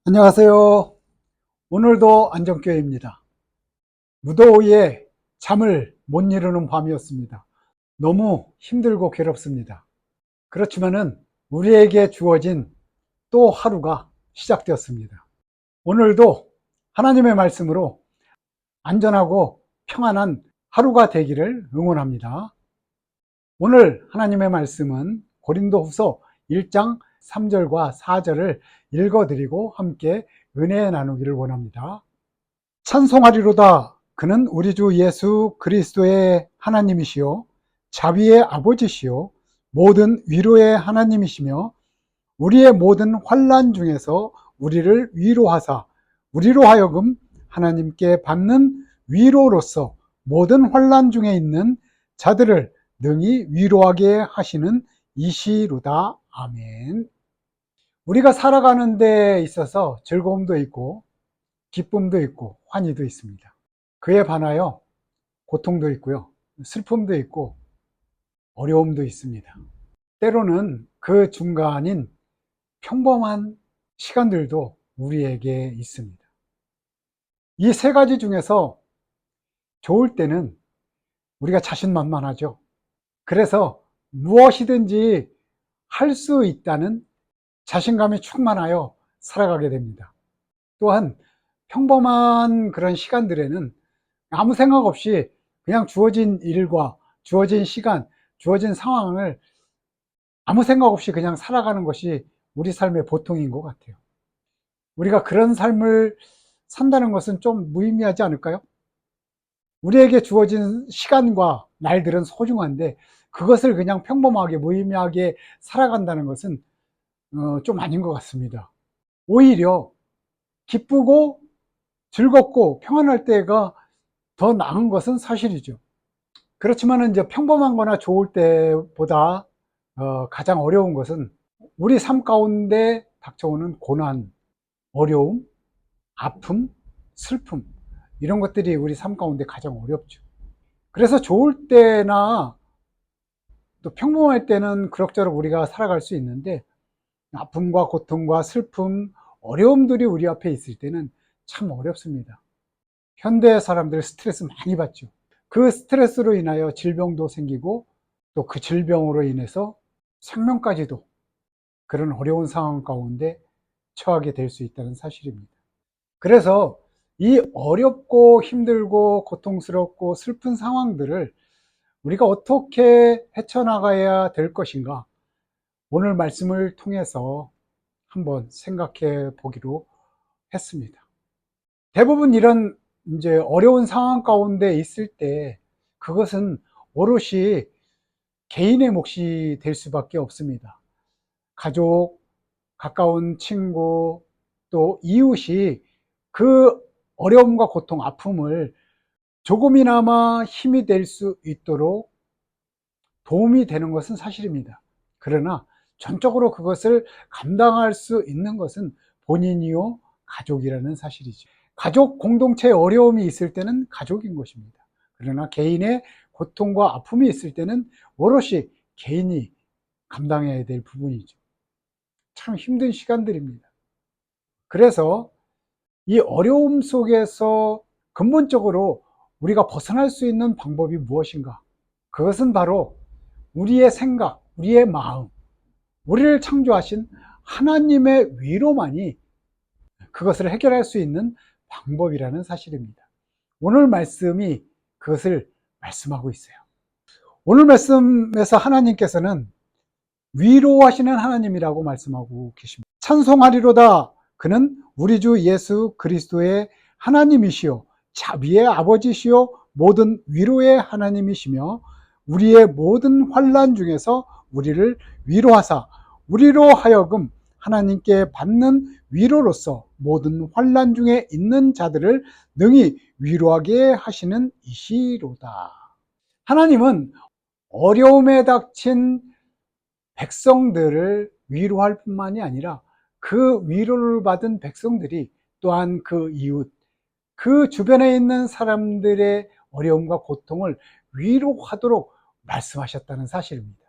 안녕하세요. 오늘도 안정교회입니다. 무더위에 잠을 못 이루는 밤이었습니다. 너무 힘들고 괴롭습니다. 그렇지만은 우리에게 주어진 또 하루가 시작되었습니다. 오늘도 하나님의 말씀으로 안전하고 평안한 하루가 되기를 응원합니다. 오늘 하나님의 말씀은 고린도후서 1장 3절과 4절을 읽어드리고 함께 은혜 나누기를 원합니다. 찬송하리로다. 그는 우리 주 예수 그리스도의 하나님이시요 자비의 아버지시요 모든 위로의 하나님이시며 우리의 모든 환난 중에서 우리를 위로하사 우리로 하여금 하나님께 받는 위로로서 모든 환난 중에 있는 자들을 능히 위로하게 하시는 이시로다. 아멘. 우리가 살아가는 데 있어서 즐거움도 있고 기쁨도 있고 환희도 있습니다. 그에 반하여 고통도 있고요, 슬픔도 있고 어려움도 있습니다. 때로는 그 중간인 평범한 시간들도 우리에게 있습니다. 이 세 가지 중에서 좋을 때는 우리가 자신만만하죠. 그래서 무엇이든지 할 수 있다는 자신감이 충만하여 살아가게 됩니다. 또한 평범한 그런 시간들에는 아무 생각 없이 그냥 주어진 일과 주어진 시간, 주어진 상황을 아무 생각 없이 그냥 살아가는 것이 우리 삶의 보통인 것 같아요. 우리가 그런 삶을 산다는 것은 좀 무의미하지 않을까요? 우리에게 주어진 시간과 날들은 소중한데 그것을 그냥 평범하게 무의미하게 살아간다는 것은 좀 아닌 것 같습니다. 오히려 기쁘고 즐겁고 평안할 때가 더 나은 것은 사실이죠. 그렇지만 이제 평범한 거나 좋을 때보다 가장 어려운 것은 우리 삶 가운데 닥쳐오는 고난, 어려움, 아픔, 슬픔, 이런 것들이 우리 삶 가운데 가장 어렵죠. 그래서 좋을 때나 또 평범할 때는 그럭저럭 우리가 살아갈 수 있는데 아픔과 고통과 슬픔, 어려움들이 우리 앞에 있을 때는 참 어렵습니다. 현대 사람들 스트레스 많이 받죠. 그 스트레스로 인하여 질병도 생기고 또 그 질병으로 인해서 생명까지도 그런 어려운 상황 가운데 처하게 될 수 있다는 사실입니다. 그래서 이 어렵고 힘들고 고통스럽고 슬픈 상황들을 우리가 어떻게 헤쳐나가야 될 것인가, 오늘 말씀을 통해서 한번 생각해 보기로 했습니다. 대부분 이런 이제 어려운 상황 가운데 있을 때 그것은 오롯이 개인의 몫이 될 수밖에 없습니다. 가족, 가까운 친구, 또 이웃이 그 어려움과 고통, 아픔을 조금이나마 힘이 될 수 있도록 도움이 되는 것은 사실입니다. 그러나 전적으로 그것을 감당할 수 있는 것은 본인이요, 가족이라는 사실이죠. 가족 공동체에 어려움이 있을 때는 가족인 것입니다. 그러나 개인의 고통과 아픔이 있을 때는 오롯이 개인이 감당해야 될 부분이죠. 참 힘든 시간들입니다. 그래서 이 어려움 속에서 근본적으로 우리가 벗어날 수 있는 방법이 무엇인가? 그것은 바로 우리의 생각, 우리의 마음, 우리를 창조하신 하나님의 위로만이 그것을 해결할 수 있는 방법이라는 사실입니다. 오늘 말씀이 그것을 말씀하고 있어요. 오늘 말씀에서 하나님께서는 위로하시는 하나님이라고 말씀하고 계십니다. 찬송하리로다. 그는 우리 주 예수 그리스도의 하나님이시요 자비의 아버지시요 모든 위로의 하나님이시며 우리의 모든 환난 중에서 우리를 위로하사 우리로 하여금 하나님께 받는 위로로서 모든 환난 중에 있는 자들을 능히 위로하게 하시는 이시로다. 하나님은 어려움에 닥친 백성들을 위로할 뿐만이 아니라 그 위로를 받은 백성들이 또한 그 이웃, 그 주변에 있는 사람들의 어려움과 고통을 위로하도록 말씀하셨다는 사실입니다.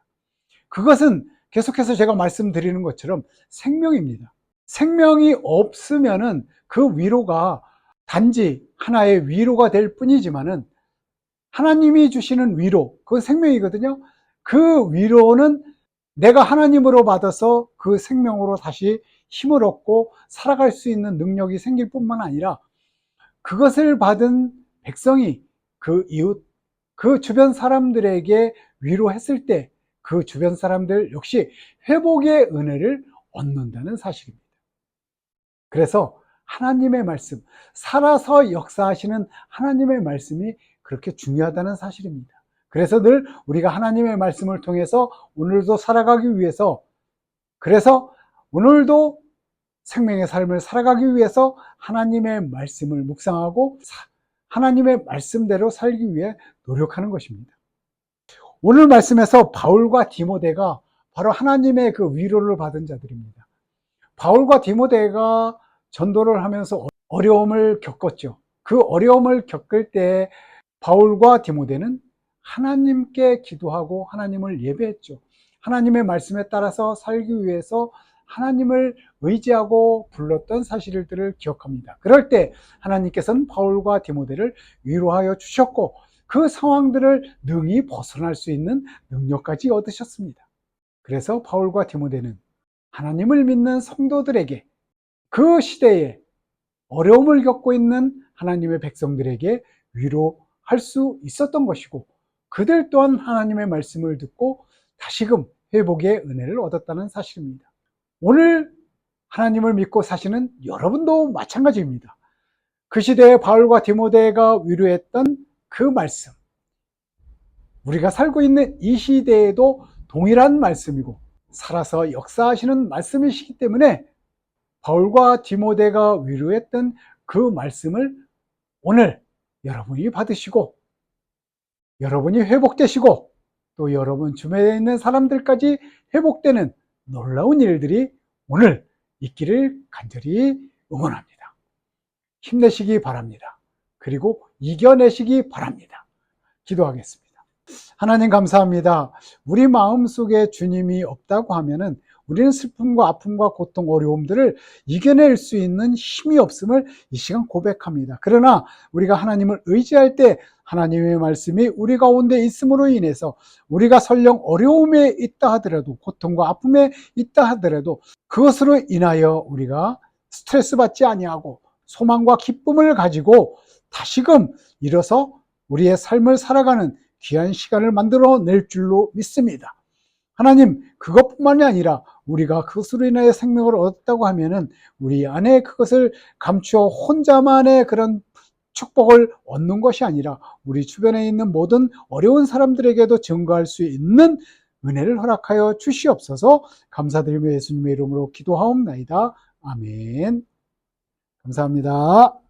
그것은 계속해서 제가 말씀드리는 것처럼 생명입니다. 생명이 없으면은 그 위로가 단지 하나의 위로가 될 뿐이지만은 하나님이 주시는 위로, 그건 생명이거든요. 그 위로는 내가 하나님으로 받아서 그 생명으로 다시 힘을 얻고 살아갈 수 있는 능력이 생길 뿐만 아니라 그것을 받은 백성이 그 이웃, 그 주변 사람들에게 위로했을 때 그 주변 사람들 역시 회복의 은혜를 얻는다는 사실입니다. 그래서 하나님의 말씀, 살아서 역사하시는 하나님의 말씀이 그렇게 중요하다는 사실입니다. 그래서 늘 우리가 하나님의 말씀을 통해서 오늘도 살아가기 위해서, 그래서 오늘도 생명의 삶을 살아가기 위해서 하나님의 말씀을 묵상하고 하나님의 말씀대로 살기 위해 노력하는 것입니다. 오늘 말씀에서 바울과 디모데가 바로 하나님의 그 위로를 받은 자들입니다. 바울과 디모데가 전도를 하면서 어려움을 겪었죠. 그 어려움을 겪을 때 바울과 디모데는 하나님께 기도하고 하나님을 예배했죠. 하나님의 말씀에 따라서 살기 위해서 하나님을 의지하고 불렀던 사실들을 기억합니다. 그럴 때 하나님께서는 바울과 디모데를 위로하여 주셨고 그 상황들을 능히 벗어날 수 있는 능력까지 얻으셨습니다. 그래서 바울과 디모데는 하나님을 믿는 성도들에게 그 시대에 어려움을 겪고 있는 하나님의 백성들에게 위로할 수 있었던 것이고 그들 또한 하나님의 말씀을 듣고 다시금 회복의 은혜를 얻었다는 사실입니다. 오늘 하나님을 믿고 사시는 여러분도 마찬가지입니다. 그 시대에 바울과 디모데가 위로했던 그 말씀, 우리가 살고 있는 이 시대에도 동일한 말씀이고 살아서 역사하시는 말씀이시기 때문에 바울과 디모데가 위로했던 그 말씀을 오늘 여러분이 받으시고 여러분이 회복되시고 또 여러분 주변에 있는 사람들까지 회복되는 놀라운 일들이 오늘 있기를 간절히 응원합니다. 힘내시기 바랍니다. 그리고 이겨내시기 바랍니다. 기도하겠습니다. 하나님 감사합니다. 우리 마음속에 주님이 없다고 하면은 우리는 슬픔과 아픔과 고통, 어려움들을 이겨낼 수 있는 힘이 없음을 이 시간 고백합니다. 그러나 우리가 하나님을 의지할 때 하나님의 말씀이 우리 가운데 있음으로 인해서 우리가 설령 어려움에 있다 하더라도 고통과 아픔에 있다 하더라도 그것으로 인하여 우리가 스트레스 받지 아니하고 소망과 기쁨을 가지고 다시금 일어서 우리의 삶을 살아가는 귀한 시간을 만들어낼 줄로 믿습니다. 하나님, 그것뿐만이 아니라 우리가 그것으로 인하여 생명을 얻었다고 하면은 우리 안에 그것을 감추어 혼자만의 그런 축복을 얻는 것이 아니라 우리 주변에 있는 모든 어려운 사람들에게도 증거할 수 있는 은혜를 허락하여 주시옵소서. 감사드리며 예수님의 이름으로 기도하옵나이다. 아멘. 감사합니다.